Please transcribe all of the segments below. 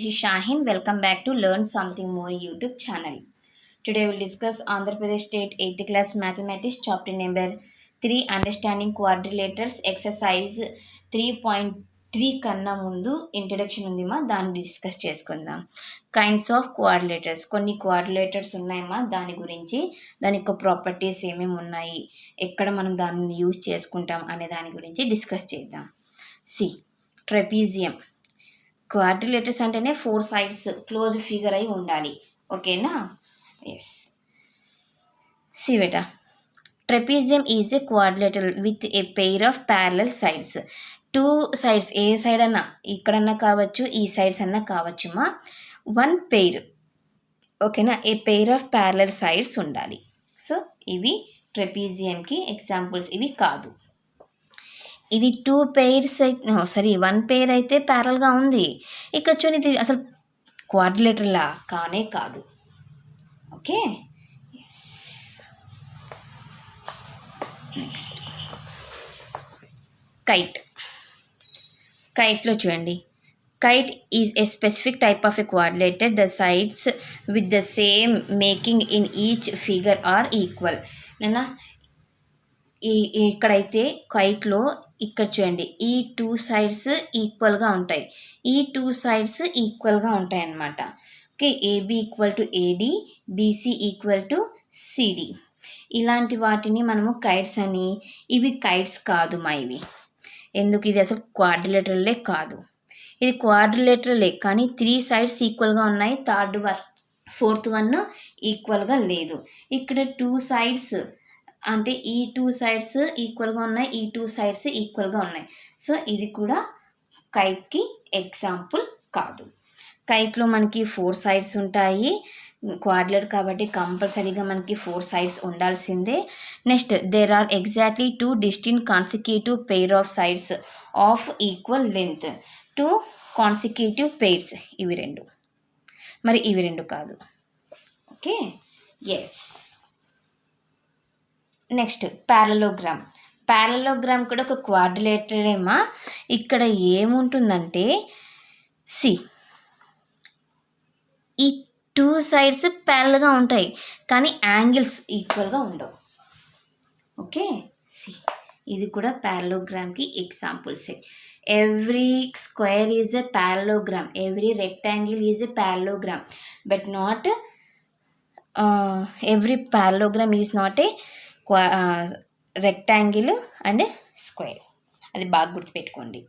this is Shahin. Welcome back to Learn Something More YouTube channel. Today we'll discuss Andhra Pradesh State 8th class mathematics chapter number 3 understanding quadrilaters exercise 3.3 కన్నా ముందు introduction ఉందిమా, దాన్ని discuss చేసుకుందాం. Kinds of quadrilaterals, కొన్ని quadrilaterals ఉన్నాయమ్మా, దాని గురించి దాని యొక్క ప్రాపర్టీస్ ఏమేమి ఉన్నాయి, ఎక్కడ మనం దాన్ని యూజ్ చేసుకుంటాం అనే దాని గురించి డిస్కస్ చేద్దాం. C trapezium. క్వాడ్రిలేటర్స్ అంటేనే 4 సైడ్స్ క్లోజ్ ఫిగర్ అయి ఉండాలి. ఓకేనా? ఎస్. సి బేటా, trapezium is a quadrilateral with a pair of parallel sides. 2 sides, ఏ సైడ్ అన్నా ఇక్కడన్నా కావచ్చు, ఈ సైడ్స్ అన్నా కావచ్చుమా. 1 పెయిర్, ఓకేనా, ఏ పెయిర్ ఆఫ్ ప్యారలల్ సైడ్స్ ఉండాలి. సో ఇవి ట్రెపీజియంకి ఎగ్జాంపుల్స్. ఇవి కాదు, ఇది 2 పెయిర్స్ అయితే 1 పెయిర్ అయితే ప్యారల్గా ఉంది. ఇక్కడ చూడండి, ఇది అసలు క్వాడ్రిలేటర్లా కానే కాదు. ఓకే. Next kite. కైట్లో చూడండి, kite is a specific type of a quadrilateral. The sides with the same making in each figure are equal. నేనా ఇక్కడైతే కైట్లో ఇక్కడ చూడండి, ఈ 2 సైడ్స్ ఈక్వల్గా ఉంటాయి, ఈ 2 సైడ్స్ ఈక్వల్గా ఉంటాయి అన్నమాట. Okay, AB equal to AD, BC equal to CD. ఇలాంటి వాటిని మనము కైట్స్ అని. ఇవి కైట్స్ కాదు మా, ఇవి ఎందుకు, ఇది అసలు క్వాడ్రిలేటరలే కాదు. ఇది క్వాడ్రిలేటరలే కానీ 3 సైడ్స్ ఈక్వల్గా ఉన్నాయి, 4th వన్ ఈక్వల్గా లేదు. ఇక్కడ 2 సైడ్స్ అంటే ఈ 2 సైడ్స్ ఈక్వల్గా ఉన్నాయి, ఈ 2 సైడ్స్ ఈక్వల్గా ఉన్నాయి. సో ఇది కూడా కైట్కి ఎగ్జాంపుల్ కాదు. కైట్లో మనకి 4 సైడ్స్ ఉంటాయి, క్వాడ్రిలేటర్ కాబట్టి కంపల్సరీగా మనకి 4 సైడ్స్ ఉండాల్సిందే. Next, there are exactly 2 distinct consecutive pair of sides of equal length. 2 consecutive pairs, ఇవి 2. మరి ఇవి 2 కాదు. Okay. Yes. Next parallelogram. Parallelogram కూడా ఒక క్వాడ్రిలేటరేమా. ఇక్కడ ఏముంటుందంటే, సి ఈ 2 సైడ్స్ ప్యారల్గా ఉంటాయి కానీ యాంగిల్స్ ఈక్వల్గా ఉండవు. ఓకే. సి ఇది కూడా ప్యారలోగ్రామ్కి ఎగ్జాంపుల్సే. Every square is a parallelogram, every rectangle is a parallelogram, but not every parallelogram is not a rectangle and square. అది బాగా గుర్తుపెట్టుకోండి,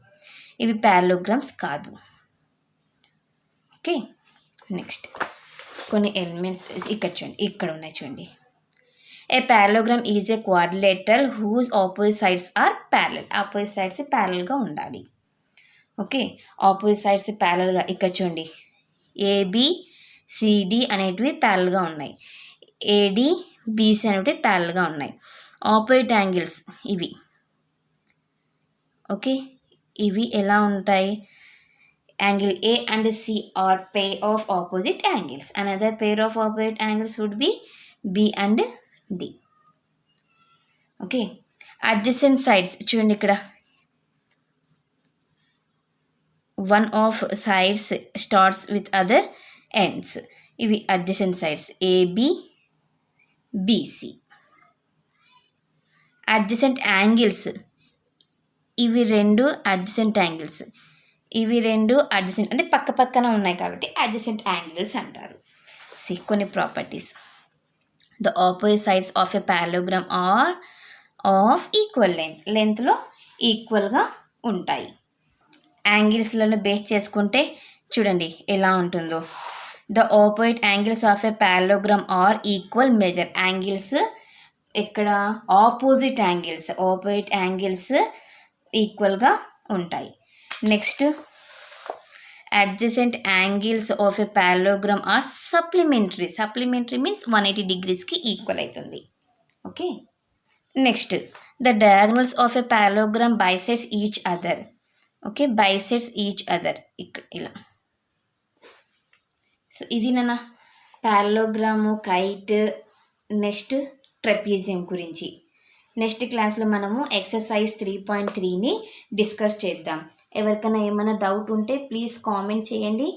ఇవి ప్యారలోగ్రామ్స్ కాదు. ఓకే. నెక్స్ట్ కొన్ని ఎలిమెంట్స్ ఇక్కడ చూడండి, ఇక్కడ ఉన్నాయి చూడండి. A parallelogram is a quadrilateral whose opposite sides are parallel. Opposite sides ప్యారలల్గా ఉండాలి. ఓకే, ఆపోజిట్ సైడ్స్ ప్యారలల్గా ఇక్కడ చూడండి, ఏబి సిడి అనేటివి ప్యారలల్గా ఉన్నాయి, ఏడి బీసీ అనేవి ప్యారల్గా ఉన్నాయి. ఆపోజిట్ యాంగిల్స్ ఇవి. ఓకే, ఇవి ఎలా ఉంటాయి, angle A and C are pair of opposite angles. Another pair of opposite angles would be B and D. Okay. Adjacent sides చూడండి, ఇక్కడ one of sides starts with other ends. ఇవి adjacent sides AB BC. Adjacent angles ఇవి 2 adjacent angles, ఇవి 2 adjacent అంటే పక్క పక్కన ఉన్నాయి కాబట్టి అడ్జసెంట్ యాంగిల్స్ అంటారు. సి కొన్ని properties. The opposite sides of a parallelogram are of equal length, లెంత్లో ఈక్వల్గా ఉంటాయి. యాంగిల్స్లను బేస్ చేసుకుంటే చూడండి ఎలా ఉంటుందో. The opposite angles of a parallelogram are equal measure. Angles ఇక్కడ ఆపోజిట్ యాంగిల్స్ ఈక్వల్గా ఉంటాయి. Next, adjacent angles of a parallelogram are supplementary. Supplementary means 180 డిగ్రీస్కి ఈక్వల్ అవుతుంది. Okay. Next, the diagonals of a parallelogram bisects each other. Okay, bisects each other ఇక్కడ ఇలా. So ఇది నా ప్యారలోగ్రాము, kite, next trapezium గురించి. Next క్లాస్లో మనము ఎక్సర్సైజ్ 3.3ని డిస్కస్ చేద్దాం. ఎవరికైనా ఏమైనా డౌట్ ఉంటే ప్లీజ్ కామెంట్ చేయండి.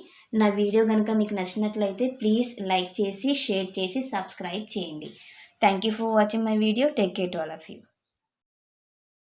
నా వీడియో కనుక మీకు నచ్చినట్లయితే ప్లీజ్ లైక్ చేసి, షేర్ చేసి, సబ్స్క్రైబ్ చేయండి. Thank you for watching my video. Take care to all of you.